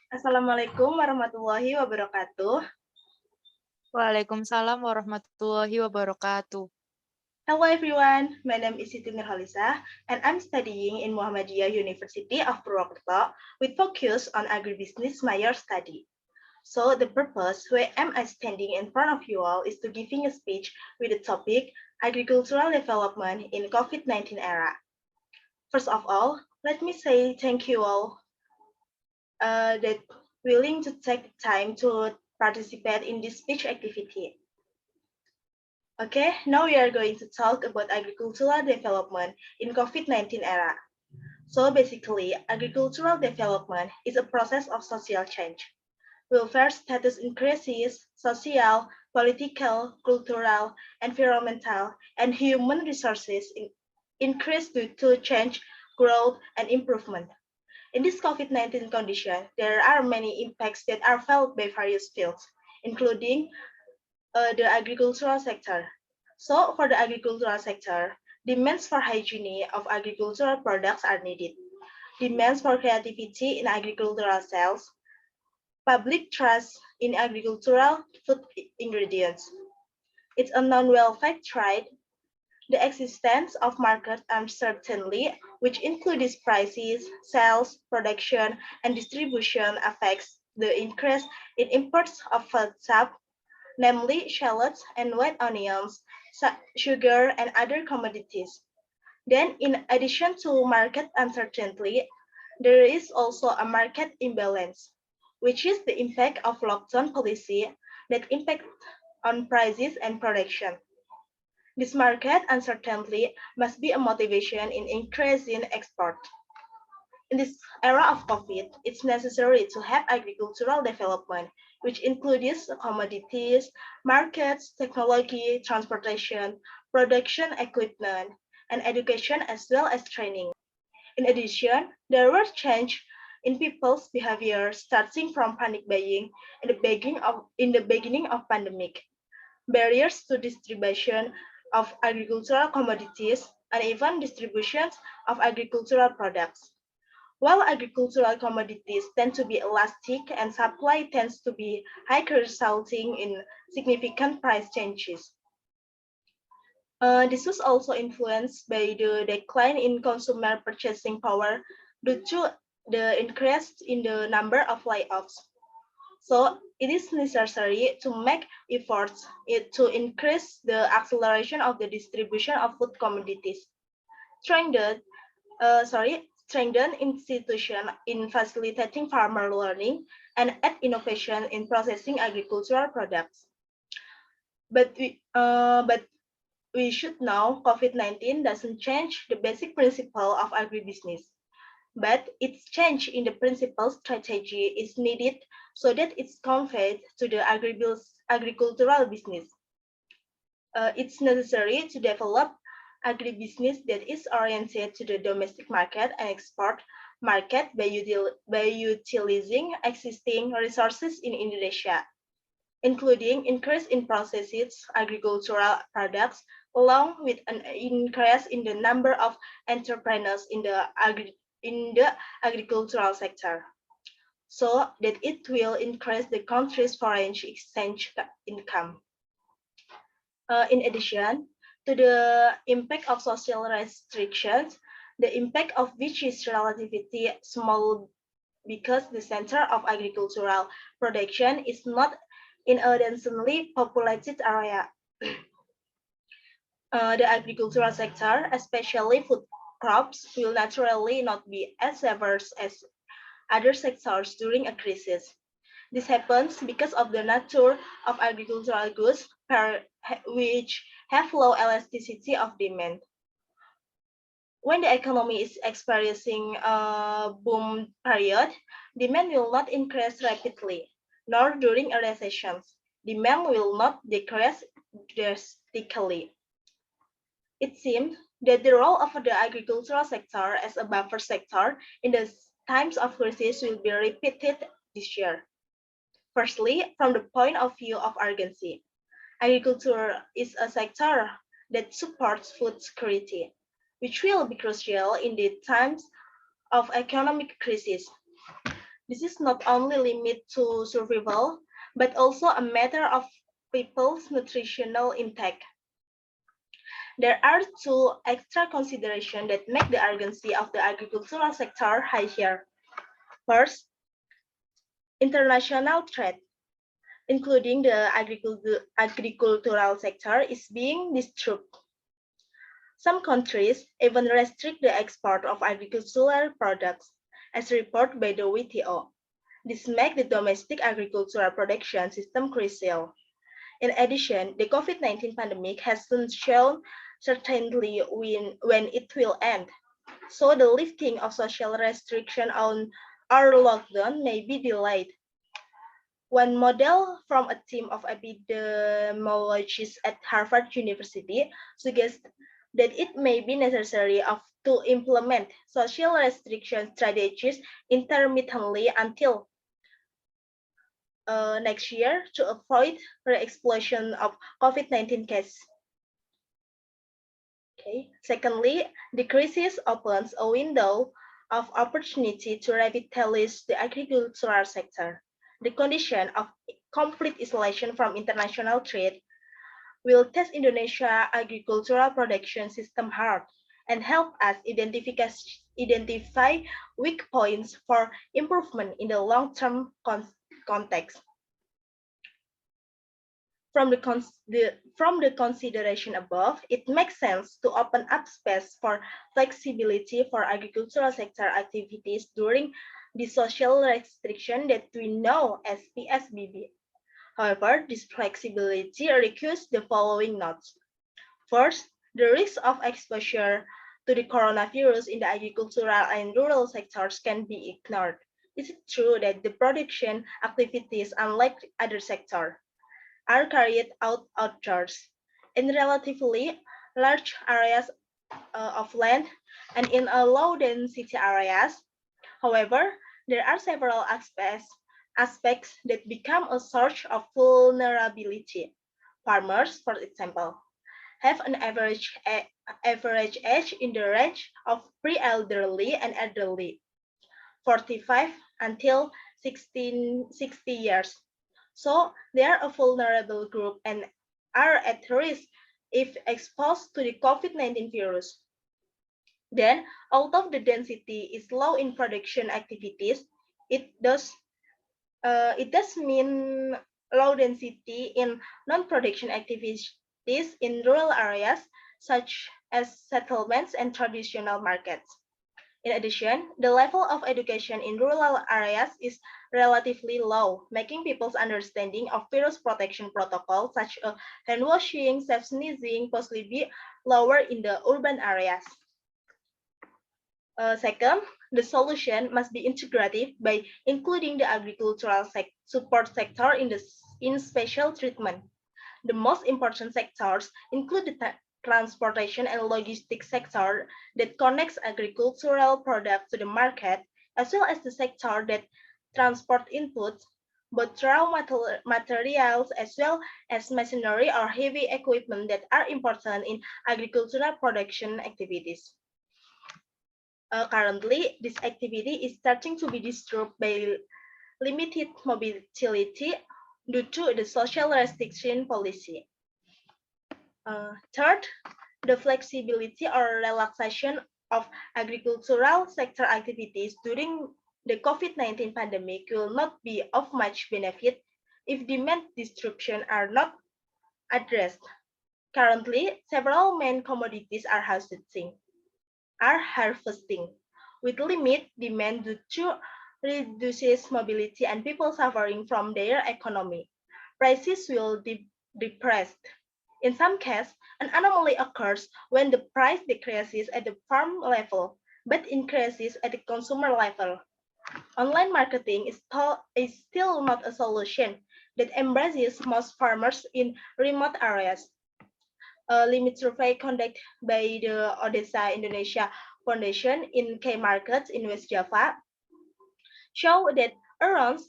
Assalamualaikum warahmatullahi wabarakatuh. Waalaikumsalam warahmatullahi wabarakatuh. Hello everyone, my name is Siti Nurhalisa and I'm studying in Muhammadiyah University of Purwokerto with focus on agribusiness major study. So the purpose why am I standing in front of you all is to giving a speech with the topic agricultural development in COVID-19 era. First of all, let me say thank you all that willing to take time to participate in this speech activity. Okay, now we are going to talk about agricultural development in COVID-19 era. So basically, agricultural development is a process of social change. Welfare status increases, social, political, cultural, environmental, and human resources increase due to change, growth, and improvement. In this COVID-19 condition, there are many impacts that are felt by various fields, including the agricultural sector. So for the agricultural sector, demands for hygiene of agricultural products are needed. Demands for creativity in agricultural sales, public trust in agricultural food ingredients. It's a non-well fact right. The existence of market uncertainty, which includes prices, sales, production, and distribution, affects the increase in imports of food stuff, namely shallots and white onions, sugar, and other commodities. Then, in addition to market uncertainty, there is also a market imbalance, which is the impact of lockdown policy that impact on prices and production. This market uncertainty must be a motivation in increasing export. In this era of COVID, it's necessary to have agricultural development, which includes commodities, markets, technology, transportation, production equipment, and education as well as training. In addition, there were changes in people's behavior starting from panic buying in the beginning of pandemic, barriers to distribution of agricultural commodities, and even distributions of agricultural products. While agricultural commodities tend to be elastic and supply tends to be high, resulting in significant price changes. This was also influenced by the decline in consumer purchasing power due to the increase in the number of layoffs. So it is necessary to make efforts to increase the acceleration of the distribution of food commodities, strengthen, strengthen institution in facilitating farmer learning, and add innovation in processing agricultural products. But we should know COVID-19 doesn't change the basic principle of agribusiness, but its change in the principal strategy is needed so that it's conveyed to the agricultural business. It's necessary to develop agribusiness that is oriented to the domestic market and export market by utilizing existing resources in Indonesia, including increase in processed agricultural products, along with an increase in the number of entrepreneurs in the agricultural sector, so that it will increase the country's foreign exchange income. In addition to the impact of social restrictions, the impact of which is relatively small because the center of agricultural production is not in a densely populated area. The agricultural sector, especially food crops, will naturally not be as severe as other sectors during a crisis. This happens because of the nature of agricultural goods, which have low elasticity of demand. When the economy is experiencing a boom period, demand will not increase rapidly, nor during a recession. Demand will not decrease drastically. It seems that the role of the agricultural sector as a buffer sector in the times of crisis will be repeated this year. Firstly, from the point of view of urgency, agriculture is a sector that supports food security, which will be crucial in the times of economic crisis. This is not only limited to survival, but also a matter of people's nutritional intake. There are two extra considerations that make the urgency of the agricultural sector higher. First, international trade, including the agricultural sector, is being disturbed. Some countries even restrict the export of agricultural products, as reported by the WTO. This makes the domestic agricultural production system crucial. In addition, the COVID-19 pandemic hasn't shown certainly when it will end, so the lifting of social restriction on our lockdown may be delayed. One model from a team of epidemiologists at Harvard University suggests that it may be necessary to implement social restriction strategies intermittently until next year to avoid re-explosion of COVID-19 cases. Okay. Secondly, the crisis opens a window of opportunity to revitalize the agricultural sector. The condition of complete isolation from international trade will test Indonesia agricultural production system hard and help us identify weak points for improvement in the long-term context. From the consideration above, it makes sense to open up space for flexibility for agricultural sector activities during the social restriction that we know as PSBB. However, this flexibility requires the following notes. First, the risk of exposure to the coronavirus in the agricultural and rural sectors can be ignored. Is it true that the production activities, unlike other sectors, are carried out outdoors in relatively large areas of land and in low density areas? However, there are several aspects that become a source of vulnerability. Farmers, for example, have an average age in the range of pre-elderly and elderly, 45 until 60 years. So they are a vulnerable group and are at risk if exposed to the COVID-19 virus. Then, although the density is low in production activities, it does mean low density in non-production activities in rural areas such as settlements and traditional markets. In addition, the level of education in rural areas is relatively low, making people's understanding of virus protection protocols such as hand washing, safe sneezing, possibly be lower in the urban areas. Second, the solution must be integrative by including the agricultural support sector in special treatment. The most important sectors include the transportation and logistics sector that connects agricultural products to the market, as well as the sector that transport inputs, both raw materials as well as machinery or heavy equipment that are important in agricultural production activities. Currently, this activity is starting to be disturbed by limited mobility due to the social restriction policy. Third, the flexibility or relaxation of agricultural sector activities during the COVID-19 pandemic will not be of much benefit if demand disruption are not addressed. Currently, several main commodities are harvesting, with limited demand due to reduces mobility and people suffering from their economy. Prices will be depressed. In some cases, an anomaly occurs when the price decreases at the farm level, but increases at the consumer level. Online marketing is still not a solution that embraces most farmers in remote areas. A limit survey conducted by the Odessa Indonesia Foundation in K markets in West Java show that around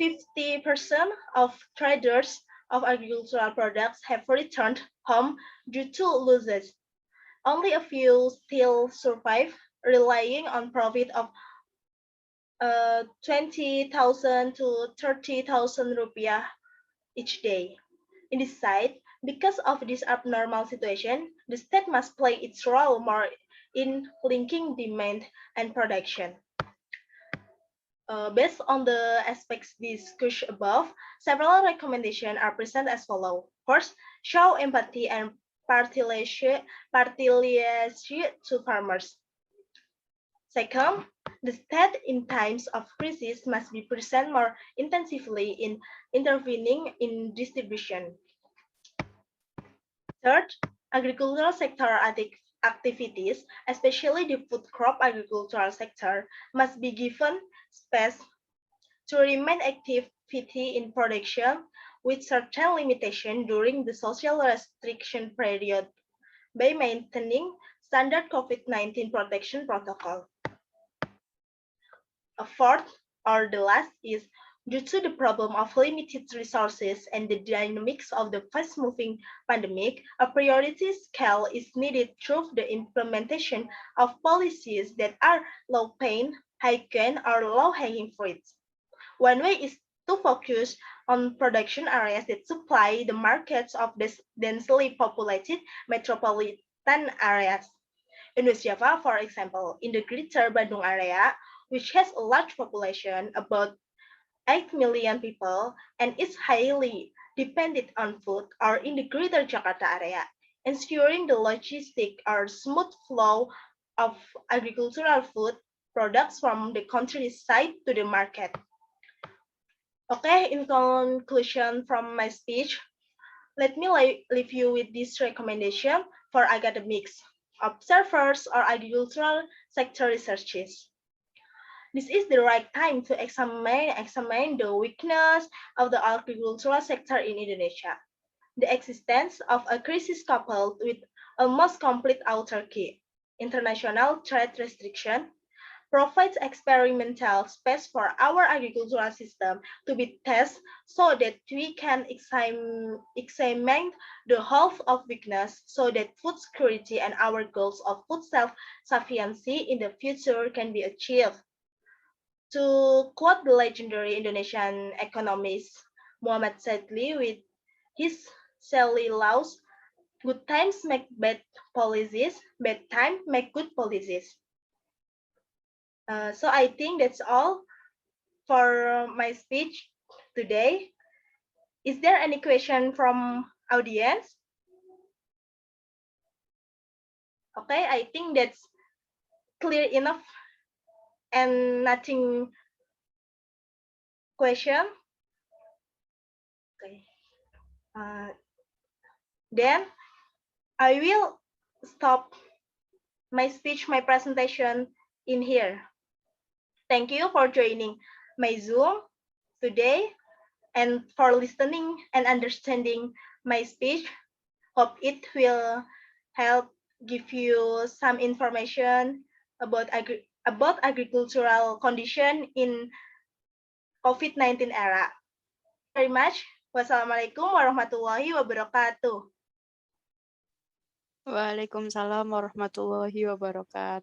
50% of traders of agricultural products have returned home due to losses. Only a few still survive, relying on profit of 20,000 to 30,000 rupiah each day. In this side, because of this abnormal situation, the state must play its role more in linking demand and production. Based on the aspects discussed above, several recommendations are presented as follows. First, show empathy and particiation to farmers. Second, the state in times of crisis must be present more intensively in intervening in distribution. Third, agricultural sector activities, especially the food crop agricultural sector, must be given space to remain activity in production with certain limitation during the social restriction period by maintaining standard COVID-19 protection protocol. A fourth, or the last, is due to the problem of limited resources and the dynamics of the fast-moving pandemic, a priority scale is needed through the implementation of policies that are low-pain, high-gain, or low-hanging fruits. One way is to focus on production areas that supply the markets of this densely populated metropolitan areas. In West Java, for example, in the Greater Bandung area, which has a large population, about 8 million people, and is highly dependent on food, or in the Greater Jakarta area, ensuring the logistic or smooth flow of agricultural food products from the countryside to the market. Okay, in conclusion from my speech, let me leave you with this recommendation for academics, observers, or agricultural sector researchers. This is the right time to examine the weakness of the agricultural sector in Indonesia. The existence of a crisis coupled with almost complete autarky, international trade restriction, provides experimental space for our agricultural system to be tested so that we can examine the health of weakness so that food security and our goals of food self-sufficiency in the future can be achieved. To quote the legendary Indonesian economist Muhammad Sadli with his Sally laws, good times make bad policies, bad times make good policies. So I think that's all for my speech today. Is there any question from audience? Okay, I think that's clear enough and nothing question. Okay. Then I will stop my speech, my presentation in here. Thank you for joining my Zoom today and for listening and understanding my speech. Hope it will help give you some information about agricultural condition in COVID-19 era. Very much. Wassalamualaikum warahmatullahi wabarakatuh. Waalaikumsalam warahmatullahi wabarakatuh.